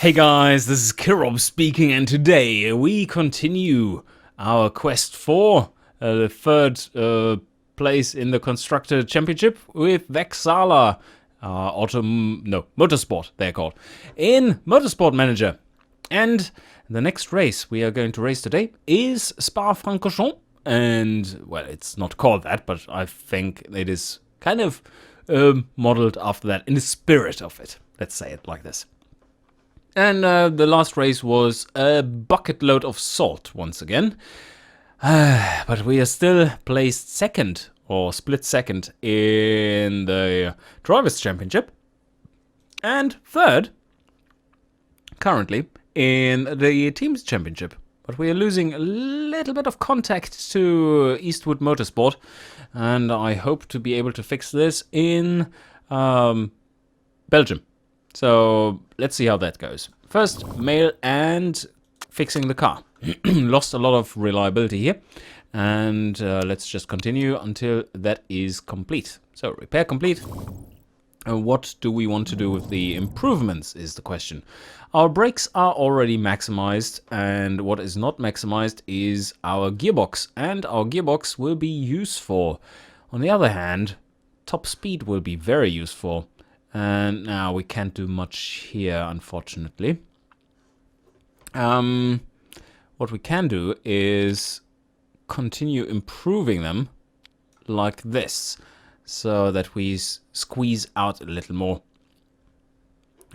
Hey guys, this is Kirob speaking, and today we continue our quest for the third place in the Constructor Championship with Vexala Motorsport, they're called, in Motorsport Manager. And the next race we are going to race today is Spa-Francorchamps, and, well, it's not called that, but I think it is kind of modeled after that, in the spirit of it. Let's say it like this. And the last race was a bucket load of salt once again. But we are still placed second, or split second, in the Drivers' Championship. And third, currently, in the Teams' Championship. But we are losing a little bit of contact to Eastwood Motorsport. And I hope to be able to fix this in Belgium. So let's see how that goes. First, mail and fixing the car. Lost a lot of reliability here. And let's just continue until that is complete. So repair complete. What do we want to do with the improvements is the question. Our brakes are already maximized, and what is not maximized is our gearbox. And our gearbox will be useful. On the other hand, top speed will be very useful. And now we can't do much here, unfortunately. What we can do is continue improving them like this, so that we squeeze out a little more.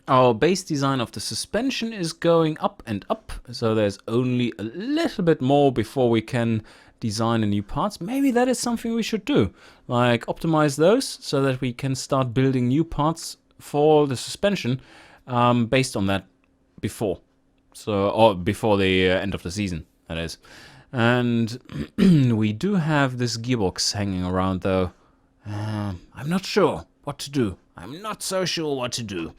Our base design of the suspension is going up and up, so there's only a little bit more before we can design a new parts. Maybe that is something we should do, like optimize those so that we can start building new parts for the suspension based on that before, or before the end of the season, that is. And we do have this gearbox hanging around, though. I'm not sure what to do. I'm not so sure what to do.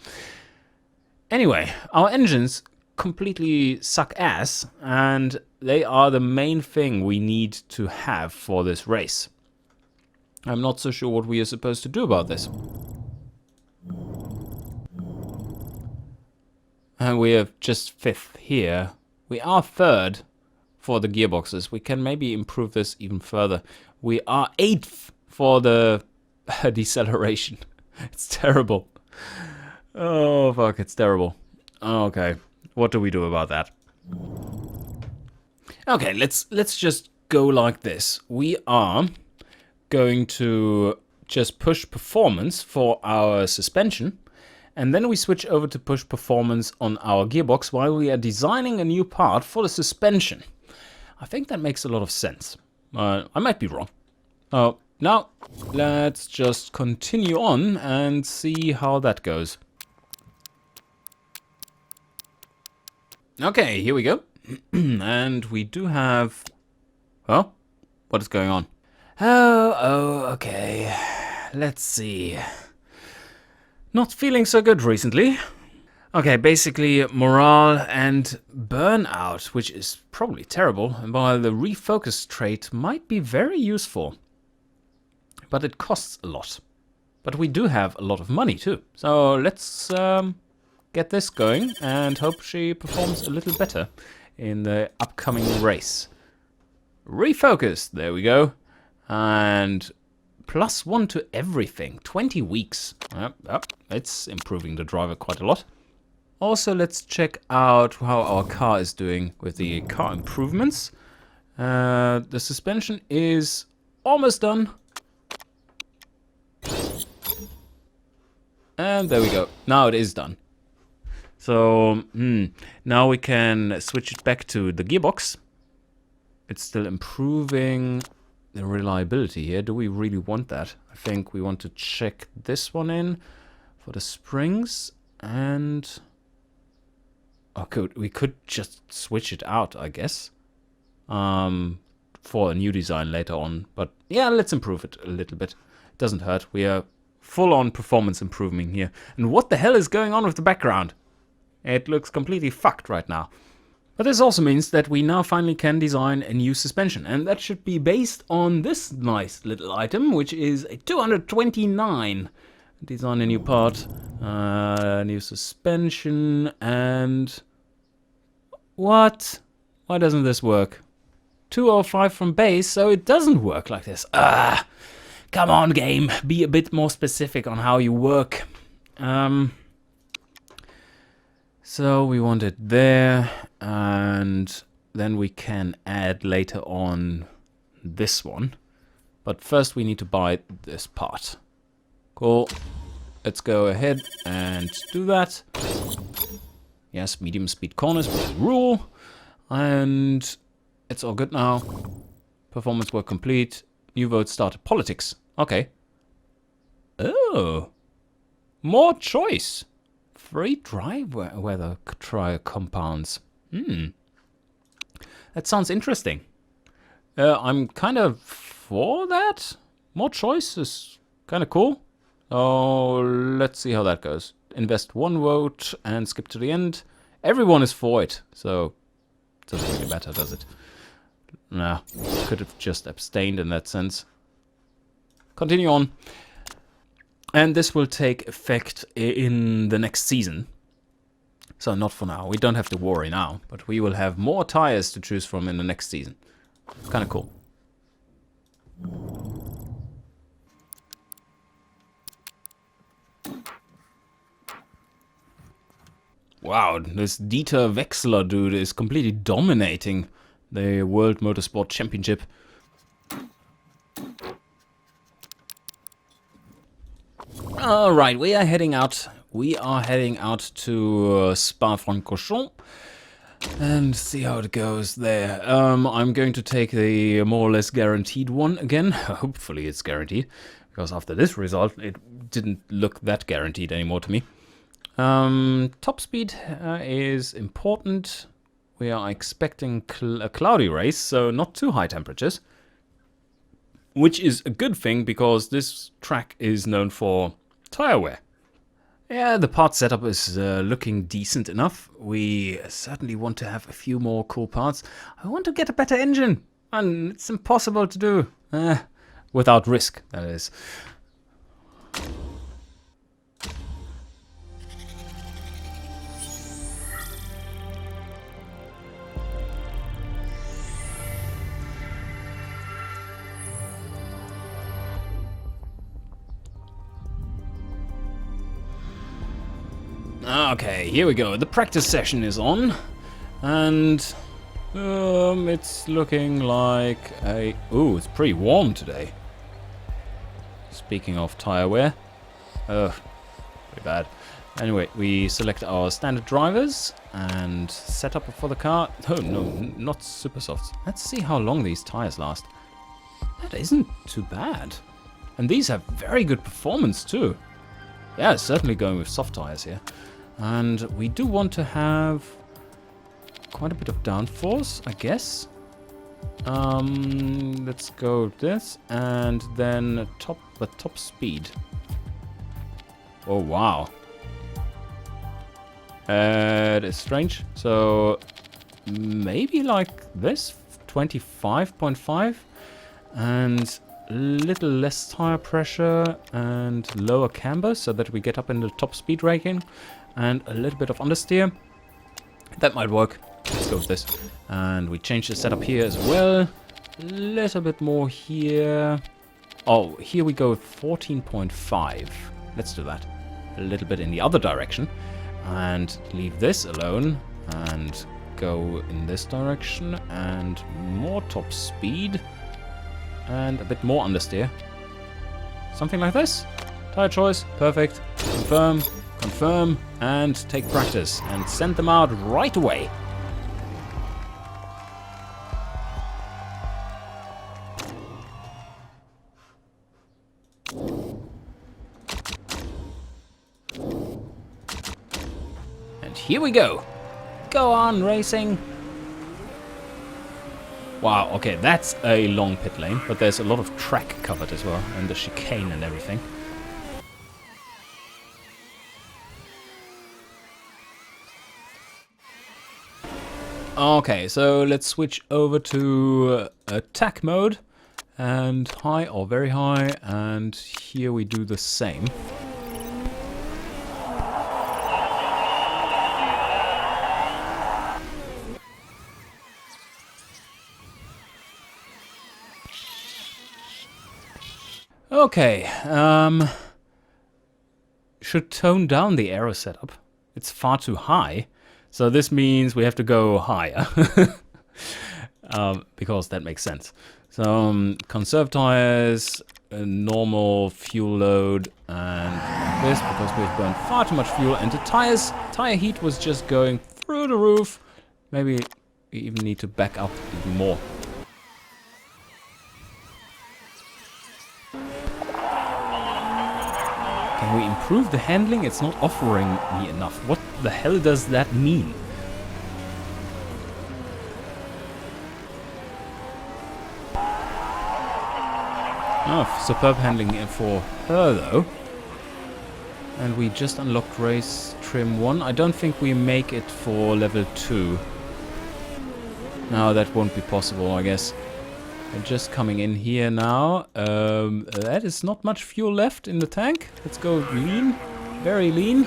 Anyway, our engines completely suck ass, and they are the main thing we need to have for this race. I'm not so sure what we are supposed to do about this. And we are just fifth here. We are third for the gearboxes. We can maybe improve this even further. We are eighth for the deceleration. It's terrible. Oh fuck, it's terrible. Okay, what do we do about that? Okay, let's just go like this. We are going to just push performance for our suspension, and then we switch over to push performance on our gearbox while we are designing a new part for the suspension. I think that makes a lot of sense. I might be wrong. Now, let's just continue on and see how that goes. Okay, here we go. And we do have... Well, what is going on? Oh, okay. Let's see. Not feeling so good recently. Okay, basically morale and burnout, which is probably terrible, while the refocus trait might be very useful. But it costs a lot. But we do have a lot of money too. So let's get this going and hope she performs a little better in the upcoming race. Refocus, there we go. And +1 to everything, 20 weeks. It's improving the driver quite a lot. Also, let's check out how our car is doing with the car improvements. The suspension is almost done. And there we go. Now it is done. So, now we can switch it back to the gearbox. It's still improving the reliability here. Do we really want that? I think we want to check this one in for the springs. And... okay, we could just switch it out, I guess. For a new design later on. But yeah, let's improve it a little bit. It doesn't hurt. We are full-on performance improving here. And what the hell is going on with the background? It looks completely fucked right now. But this also means that we now finally can design a new suspension. And that should be based on this nice little item, which is a 229. Design a new part. New suspension and... What? Why doesn't this work? 205 from base, so it doesn't work like this. Ah, come on, game. Be a bit more specific on how you work. So we want it there, and then we can add later on this one. But first we need to buy this part. Cool. Let's go ahead and do that. Yes, medium speed corners will rule. And it's all good now. Performance work complete. New vote started. Politics. Okay. Oh. More choice. Free drive weather trial compounds. That sounds interesting. I'm kind of for that. More choice is kind of cool. Oh, let's see how that goes. Invest 1 vote and skip to the end. Everyone is for it, so it doesn't really matter, does it? Nah, could have just abstained in that sense. Continue on. And this will take effect in the next season. So not for now. We don't have to worry now, but we will have more tires to choose from in the next season. Kind of cool. Wow, this Dieter Wechsler dude is completely dominating the World Motorsport Championship. Alright, we are heading out. We are heading out to Spa-Francorchamps and see how it goes there. I'm going to take the more or less guaranteed one again. Hopefully it's guaranteed, because after this result it didn't look that guaranteed anymore to me. Top speed is important. We are expecting a cloudy race, so not too high temperatures. Which is a good thing, because this track is known for tire wear. Yeah, the part setup is looking decent enough. We certainly want to have a few more cool parts. I want to get a better engine, and it's impossible to do. Without risk, that is. Okay, here we go. The practice session is on, and it's looking like a... Ooh, it's pretty warm today. Speaking of tire wear. Ugh, pretty bad. Anyway, we select our standard drivers and set up for the car. Oh, no, not super softs. Let's see how long these tires last. That isn't too bad. And these have very good performance too. Yeah, certainly going with soft tires here. And we do want to have quite a bit of downforce, I guess. Let's go with this, and then top speed. Oh wow, it is strange. So maybe like this, 25.5, and a little less tire pressure and lower camber, so that we get up in the top speed ranking. And a little bit of understeer. That might work. Let's go with this. And we change the setup here as well. A little bit more here. Oh, here we go with 14.5. Let's do that. A little bit in the other direction. And leave this alone. And go in this direction. And more top speed. And a bit more understeer. Something like this. Tire choice. Perfect. Confirm. Confirm, and take practice, and send them out right away. And here we go. Go on, racing. Wow, okay, that's a long pit lane, but there's a lot of track covered as well, and the chicane and everything. Okay, so let's switch over to attack mode, and high or very high, and here we do the same. Okay, should tone down the aero setup. It's far too high, so this means we have to go higher. Because that makes sense. So conserve tires, a normal fuel load, and this because we've burned far too much fuel, and the tire heat was just going through the roof. Maybe we even need to back up even more. Can we improve the handling? It's not offering me enough. What the hell does that mean? Oh, superb handling for her though. And we just unlocked race trim 1. I don't think we make it for level 2. No, that won't be possible, I guess. We're just coming in here now. That is not much fuel left in the tank. Let's go lean. Very lean.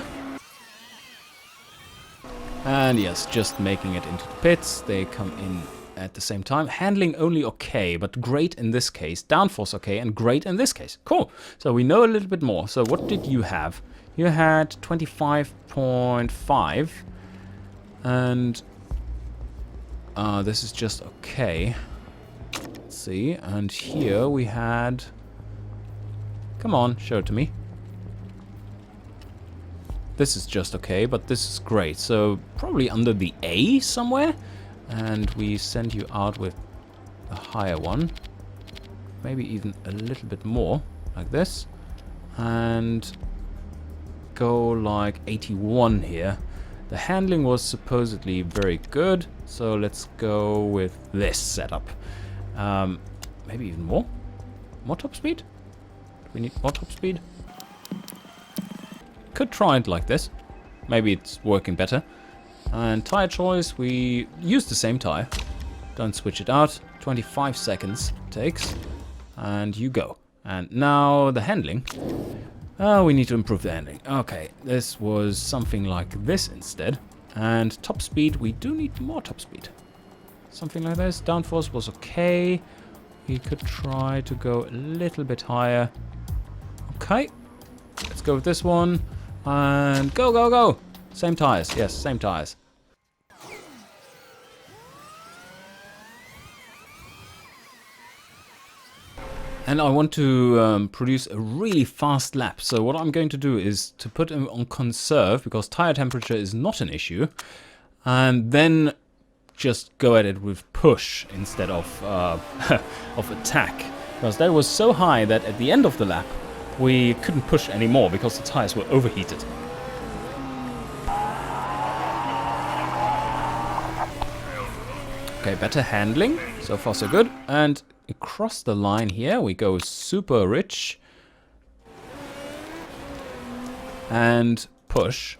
And yes, just making it into the pits. They come in at the same time. Handling only okay, but great in this case. Downforce okay, and great in this case. Cool. So we know a little bit more. So what did you have? You had 25.5. And this is just okay. Let's see. And here we had... Come on, show it to me. This is just okay, but this is great. So probably under the A somewhere. And we send you out with a higher one. Maybe even a little bit more, like this. And go like 81 here. The handling was supposedly very good, so let's go with this setup. Maybe even more? More top speed? Do we need more top speed? Could try it like this. Maybe it's working better. And tire choice, we use the same tire. Don't switch it out. 25 seconds it takes. And you go. And now the handling. We need to improve the handling. Okay, this was something like this instead. And top speed, we do need more top speed. Something like this. Downforce was okay. We could try to go a little bit higher. Okay. Let's go with this one. And go, go, go. Same tires. Yes, same tires. And I want to produce a really fast lap. So what I'm going to do is to put him on conserve, because tire temperature is not an issue. And then just go at it with push instead of of attack. Because that was so high that at the end of the lap, we couldn't push anymore because the tires were overheated. Okay, better handling. So far so good. And across the line here we go super rich. And push.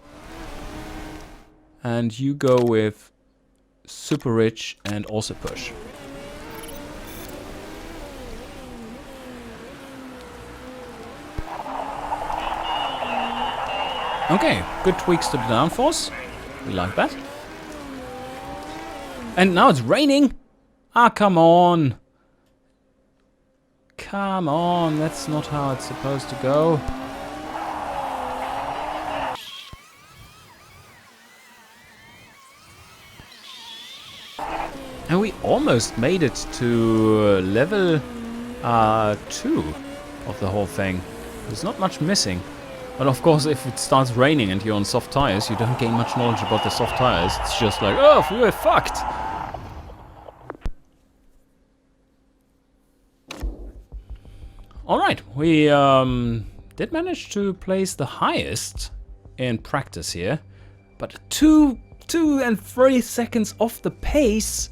And you go with super rich and also push. Okay, good tweaks to the downforce. We like that. And now it's raining. Ah, come on. Come on, that's not how it's supposed to go. And we almost made it to level 2 of the whole thing. There's not much missing. But of course, if it starts raining and you're on soft tires, you don't gain much knowledge about the soft tires. It's just like, oh, we're fucked. Alright, we did manage to place the highest in practice here. But 2 and 3 seconds off the pace.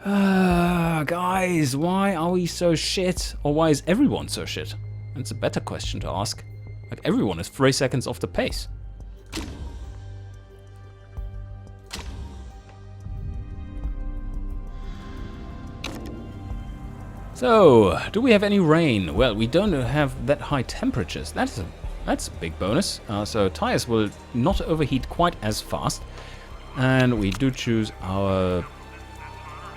Guys, why are we so shit? Or why is everyone so shit? That's a better question to ask. Like, everyone is 3 seconds off the pace. So, do we have any rain? Well, we don't have that high temperatures. That's a big bonus. So tires will not overheat quite as fast. And we do choose our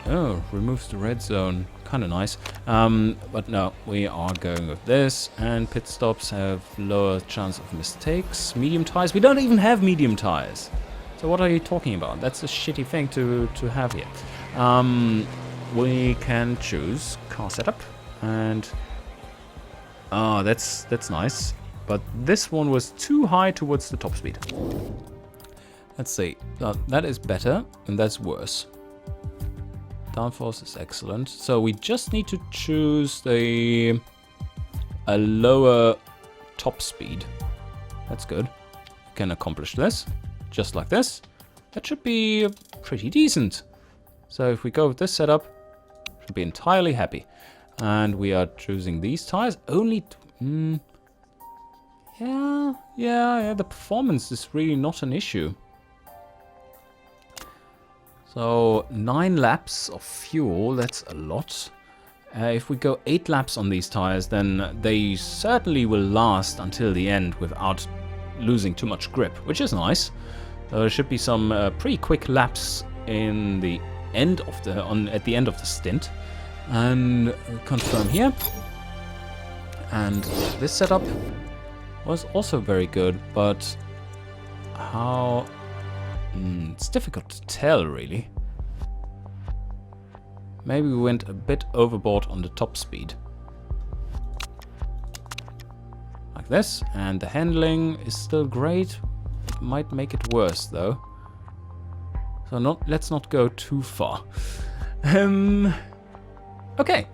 Oh, removes the red zone. Kind of nice. But no, we are going with this. And pit stops have lower chance of mistakes. Medium tires. We don't even have medium tires. So what are you talking about? That's a shitty thing to have here. We can choose car setup. And... oh, that's nice. But this one was too high towards the top speed. Let's see. That is better, and that's worse. Downforce is excellent. So we just need to choose a lower top speed. That's good. We can accomplish this, just like this. That should be pretty decent. So if we go with this setup, should be entirely happy. And we are choosing these tires. Only... yeah, the performance is really not an issue. So 9 laps of fuel, that's a lot. If we go 8 laps on these tires, then they certainly will last until the end without losing too much grip, which is nice. There should be some pretty quick laps in the end of at the end of the stint. And confirm here. And this setup was also very good, but how... it's difficult to tell, really. Maybe we went a bit overboard on the top speed. Like this, and the handling is still great. It might make it worse, though. So let's not go too far. Okay.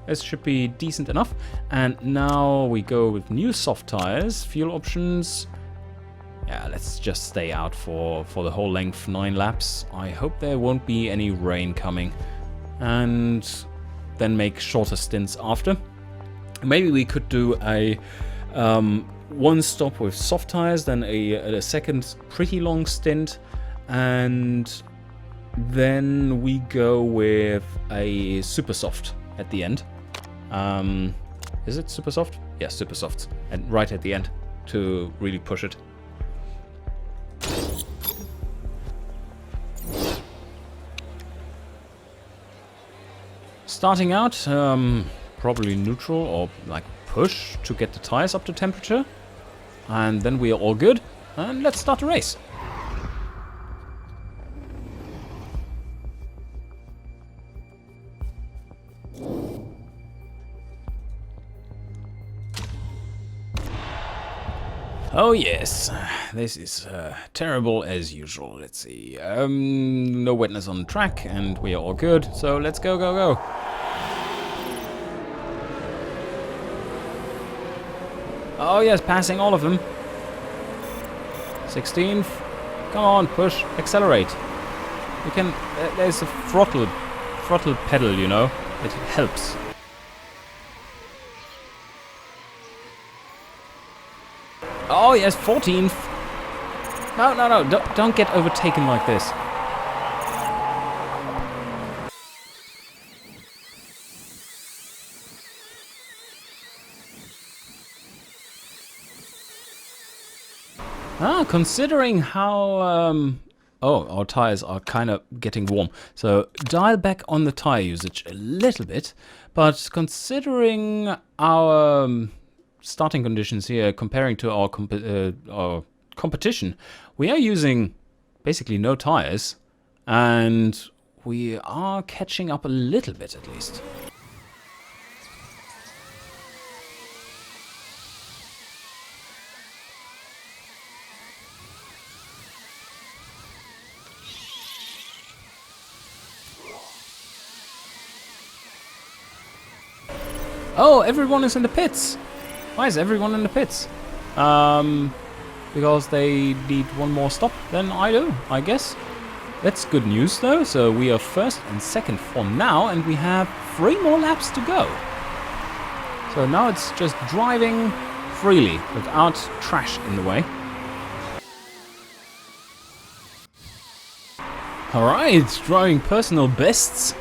This should be decent enough. And now we go with new soft tires, fuel options. Yeah, let's just stay out for the whole length, 9 laps. I hope there won't be any rain coming. And then make shorter stints after. Maybe we could do a one stop with soft tires, then a second pretty long stint. And then we go with a super soft at the end. Is it super soft? Yeah, super soft. And right at the end to really push it. Starting out, probably neutral or like push to get the tires up to temperature. And then we are all good. And let's start the race. Oh yes, this is terrible as usual. Let's see, no wetness on the track and we are all good. So let's go, go, go. Oh yes, passing all of them. 16th, come on, push, accelerate. You can, there's a throttle pedal, you know, it helps. Oh yes, 14th. No, don't get overtaken like this. Considering how... oh, our tires are kind of getting warm. So dial back on the tire usage a little bit. But considering our... starting conditions here, comparing to our competition, we are using basically no tires, and we are catching up a little bit at least. Oh, everyone is in the pits! Why is everyone in the pits? Because they need one more stop than I do, I guess. That's good news though, so we are first and second for now, and we have 3 more laps to go. So now it's just driving freely, without trash in the way. Alright, driving personal bests.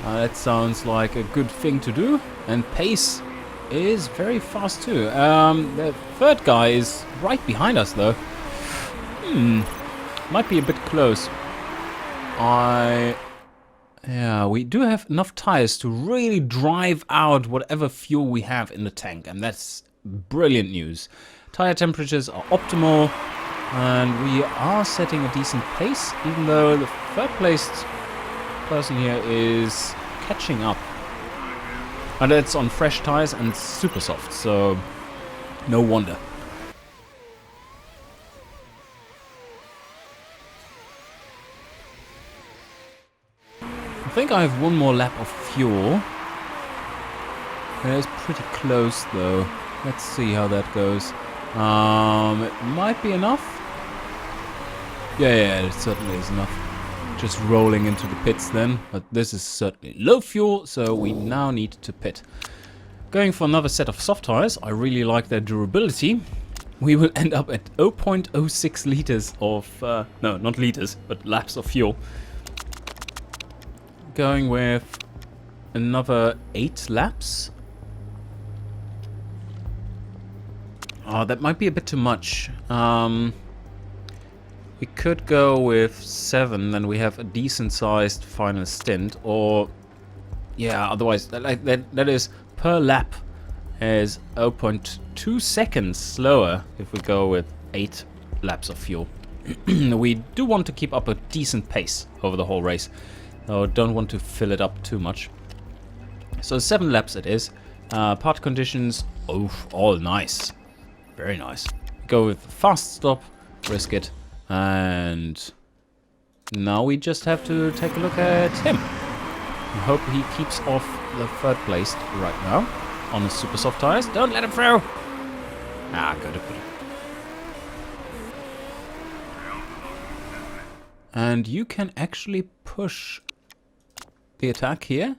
That sounds like a good thing to do, and pace is very fast too. The third guy is right behind us though. Might be a bit close. I Yeah, we do have enough tires to really drive out whatever fuel we have in the tank, and that's brilliant news. Tire temperatures are optimal, and we are setting a decent pace, even though the third placed person here is catching up. And it's on fresh tires and super soft, so no wonder. I think I have one more lap of fuel. It's pretty close though. Let's see how that goes. It might be enough. Yeah, it certainly is enough. Just rolling into the pits then. But this is certainly low fuel, so we now need to pit. Going for another set of soft tires. I really like their durability. We will end up at 0.06 liters of... no, not liters, but laps of fuel. Going with another 8 laps. Oh, that might be a bit too much. We could go with 7, then we have a decent-sized final stint. Or, yeah, otherwise, that is per lap is 0.2 seconds slower if we go with 8 laps of fuel. We do want to keep up a decent pace over the whole race. So don't want to fill it up too much. So 7 laps it is. Part conditions, all nice. Very nice. Go with fast stop, risk it. And now we just have to take a look at him. I hope he keeps off the third place right now on the super soft tires. Don't let him through. Good. And you can actually push the attack here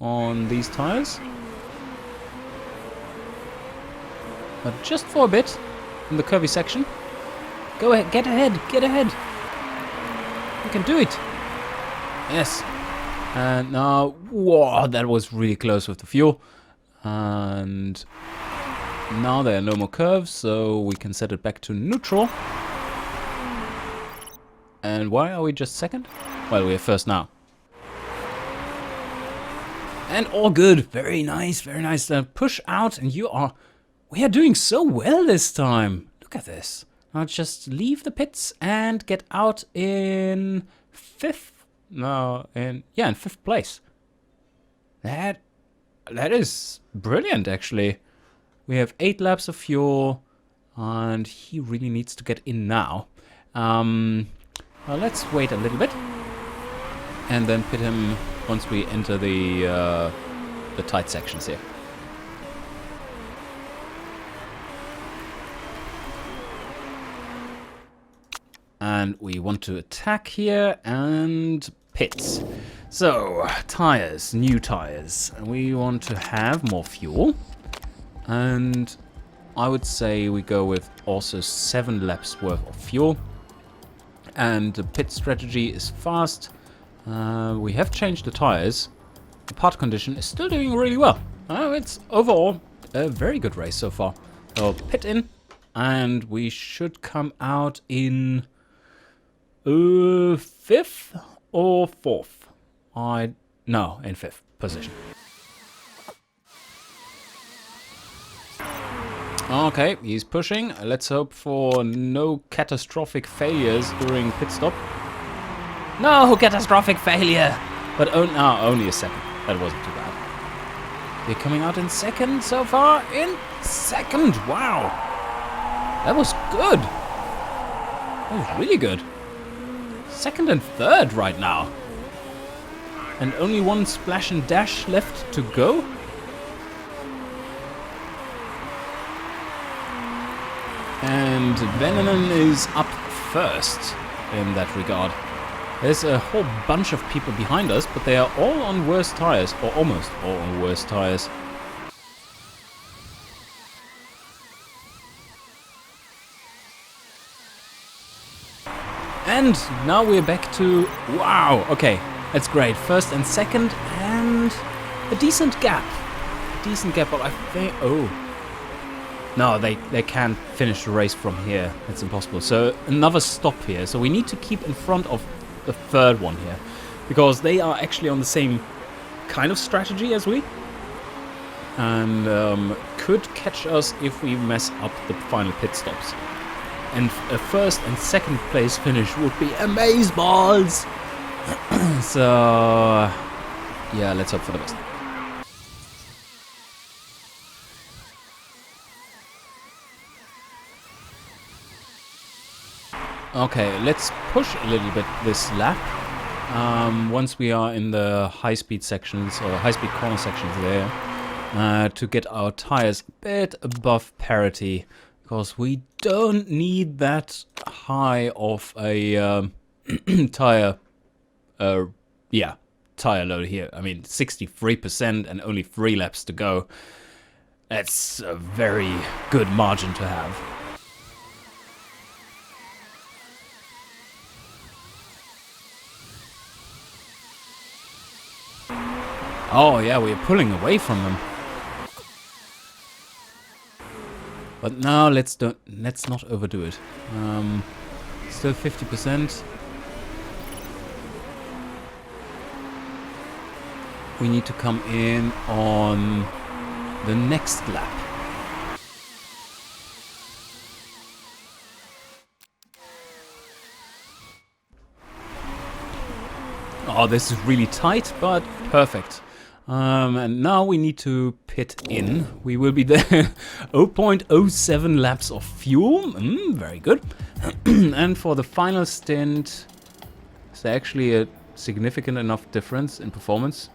on these tires. But just for a bit in the curvy section. Go ahead, get ahead. You can do it. Yes. And now, whoa, that was really close with the fuel. And now there are no more curves, so we can set it back to neutral. And why are we just second? Well, we're first now. And all good. Very nice, very nice. Push out, and we are doing so well this time. Look at this. Now just leave the pits and get out in 5th. No, in 5th place. That is brilliant, actually. We have 8 laps of fuel, and he really needs to get in now. Well, let's wait a little bit, and then pit him once we enter the tight sections here. And we want to attack here and pits. So, tires, new tires. We want to have more fuel. And I would say we go with also 7 laps worth of fuel. And the pit strategy is fast. We have changed the tires. The part condition is still doing really well. It's overall a very good race so far. So pit in, and we should come out in 5th or 4th? No, in 5th position. Okay, he's pushing. Let's hope for no catastrophic failures during pit stop. No catastrophic failure! But only a second. That wasn't too bad. We're coming out in 2nd so far. In 2nd! Wow! That was good. That was really good. 2nd and 3rd right now. And only 1 splash and dash left to go. And Venenen is up first in that regard. There's a whole bunch of people behind us, but they are all on worse tires, or almost all on worse tires. And now we're back to... Wow, okay, that's great. 1st and 2nd, and a decent gap. But I think... Oh. No, they can't finish the race from here. It's impossible. So another stop here. So we need to keep in front of the 3rd one here. because they are actually on the same kind of strategy as we, and could catch us if we mess up the final pit stops. And a first and second place finish would be amazeballs. So yeah, let's hope for the best. Okay, let's push a little bit this lap. Once we are in the high-speed sections or high-speed corner sections there, to get our tires a bit above parity, because we don't need that high of a tire load here. I mean, 63% and only 3 laps to go. That's a very good margin to have. Oh yeah, we're pulling away from them. But now let's not overdo it. Still 50%. We need to come in on the next lap. Oh, this is really tight, but perfect. And now we need to pit in. We will be there. 0.07 laps of fuel. Very good. And for the final stint, is there actually a significant enough difference in performance?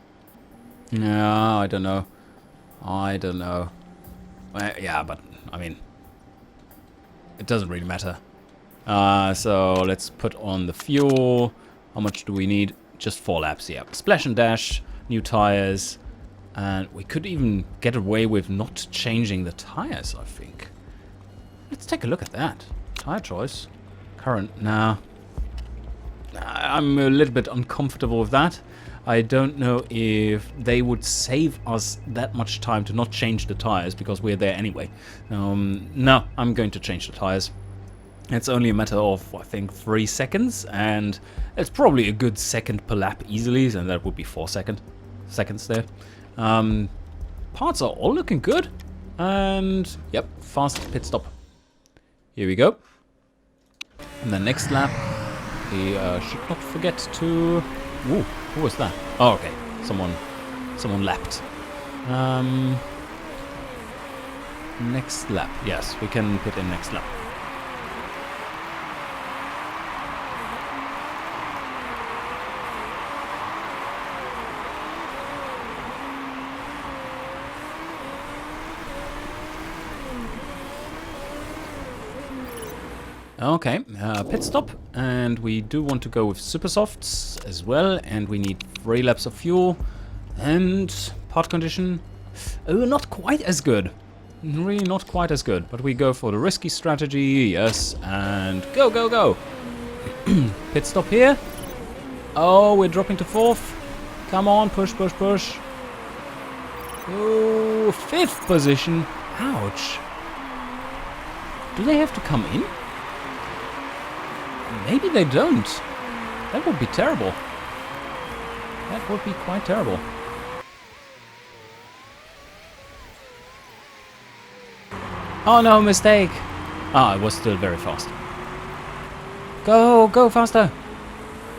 No, I don't know. Yeah, but I mean, it doesn't really matter. So let's put on the fuel. How much do we need? Just 4 laps, yeah. Splash and dash, new tires, and we could even get away with not changing the tires, I think. Let's take a look at that. Tire choice. Current, nah. I'm a little bit uncomfortable with that. I don't know if they would save us that much time to not change the tires, because we're there anyway. No, I'm going to change the tires. It's only a matter of, I think, 3 seconds, and it's probably a good second per lap easily, and that would be 4 seconds there. Parts are all looking good, and yep, fast pit stop. Here we go. And the next lap, we should not forget to... Ooh, who was that? Oh, okay, someone lapped. Next lap, yes, we can put in next lap. Okay, pit stop, and we do want to go with super softs as well, and we need 3 laps of fuel, and part condition, not quite as good, really not quite as good, but we go for the risky strategy, yes, and go, go, go. Pit stop here. Oh, we're dropping to 4th. Come on, push, push, push. Oh, 5th position. Ouch. Do they have to come in? Maybe they don't. That would be terrible. That would be quite terrible. Oh no, mistake. Ah, it was still very fast. Go, go faster.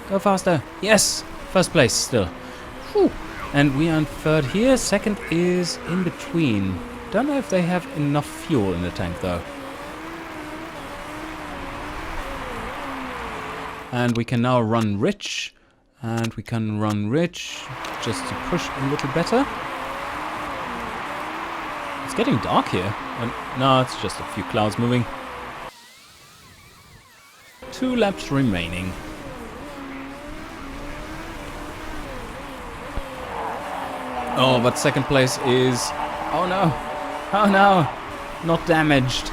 Go faster. Yes, first place still. Whew. And we are in 3rd here. 2nd is in between. Don't know if they have enough fuel in the tank though. And we can now run rich, and we can run rich just to push a little better. It's getting dark here. No, it's just a few clouds moving. 2 laps remaining. Oh, but 2nd place is... Oh no! Oh no! Not damaged.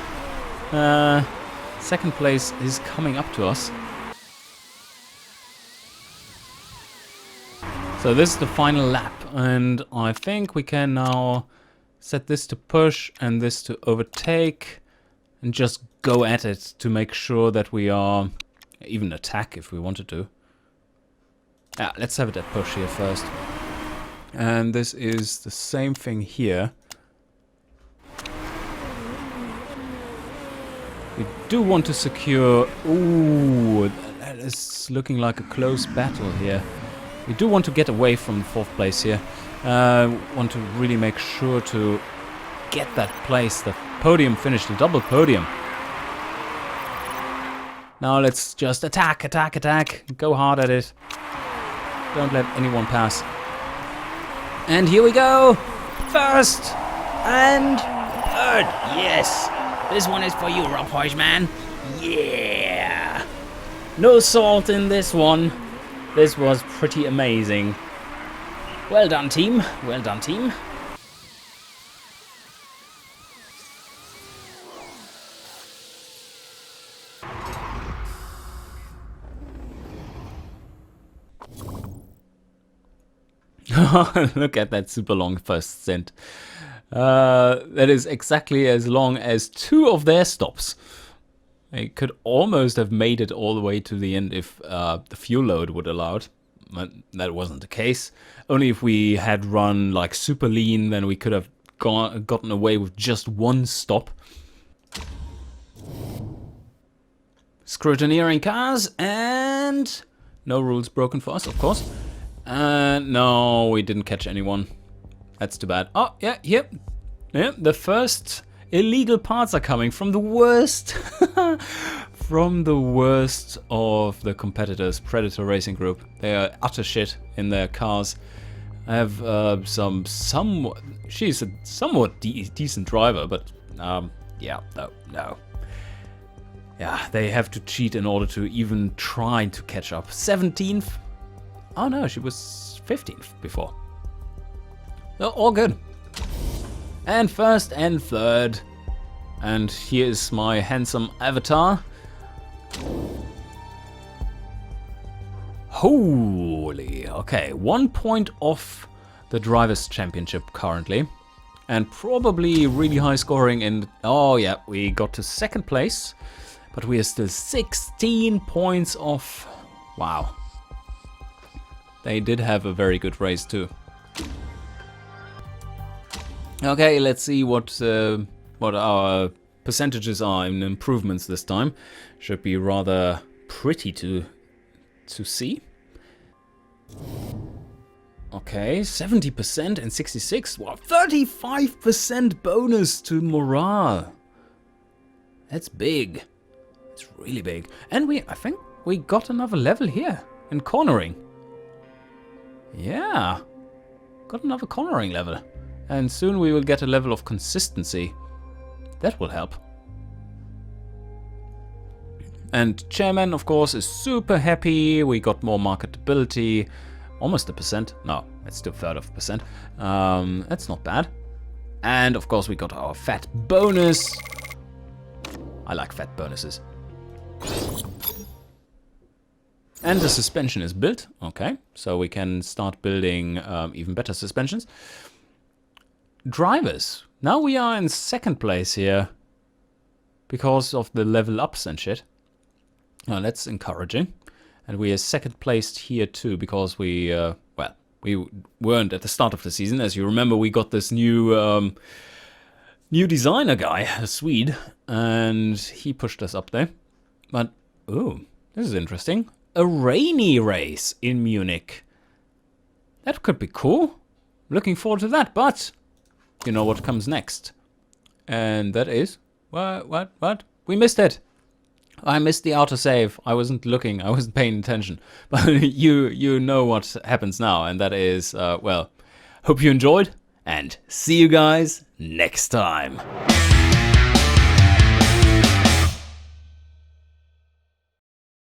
2nd place is coming up to us. So this is the final lap, and I think we can now set this to push and this to overtake, and just go at it to make sure that we are... even attack if we wanted to. Yeah, let's have that push here first. And this is the same thing here. We do want to secure... Ooh, that is looking like a close battle here. We do want to get away from 4th place here. Want to really make sure to get that place, the podium finish, the double podium. Now let's just attack, attack, attack. Go hard at it. Don't let anyone pass. And here we go! First! And third! Yes! This one is for you, Rob man. Yeah! No salt in this one. This was pretty amazing. Well done, team. Well done, team. Look at that super long first stint. That is exactly as long as 2 of their stops. They could almost have made it all the way to the end if the fuel load would allow it. But that wasn't the case. Only if we had run like super lean, then we could have gotten away with just 1 stop. Scrutineering cars, and no rules broken for us, of course. No, we didn't catch anyone. That's too bad. Oh, yeah, yep. Yeah, the first illegal parts are coming from the worst. From the worst of the competitors, Predator Racing Group. They are utter shit in their cars. I have she's a somewhat decent driver, but yeah, no. Yeah, they have to cheat in order to even try to catch up. 17th? Oh no, she was 15th before. Oh, all good. And first and third. And here is my handsome avatar. Holy, okay, 1 point off the Drivers' Championship currently. And probably really high scoring in... Oh yeah, we got to 2nd place. But we are still 16 points off. Wow. They did have a very good race too. Okay, let's see what our percentages are in improvements this time. Should be rather pretty to see. Okay, 70% and 66. Wow, 35% bonus to morale. That's big. It's really big. And I think we got another level here in cornering. Yeah, got another cornering level. And soon we will get a level of consistency. That will help. And Chairman, of course, is super happy. We got more marketability. Almost 1%. No, that's still 1/3 of a percent. That's not bad. And of course we got our fat bonus. I like fat bonuses. And the suspension is built. Okay, so we can start building even better suspensions. Drivers. Now we are in 2nd place here because of the level ups and shit. Now that's encouraging. And we are 2nd placed here too because we, well, we weren't at the start of the season. As you remember, we got this new designer guy, a Swede, and he pushed us up there. But, oh, this is interesting. A rainy race in Munich. That could be cool. Looking forward to that, but you know what comes next. And that is... What? We missed it. I missed the autosave. I wasn't looking. I wasn't paying attention. But you know what happens now. And that is, well, hope you enjoyed. And see you guys next time.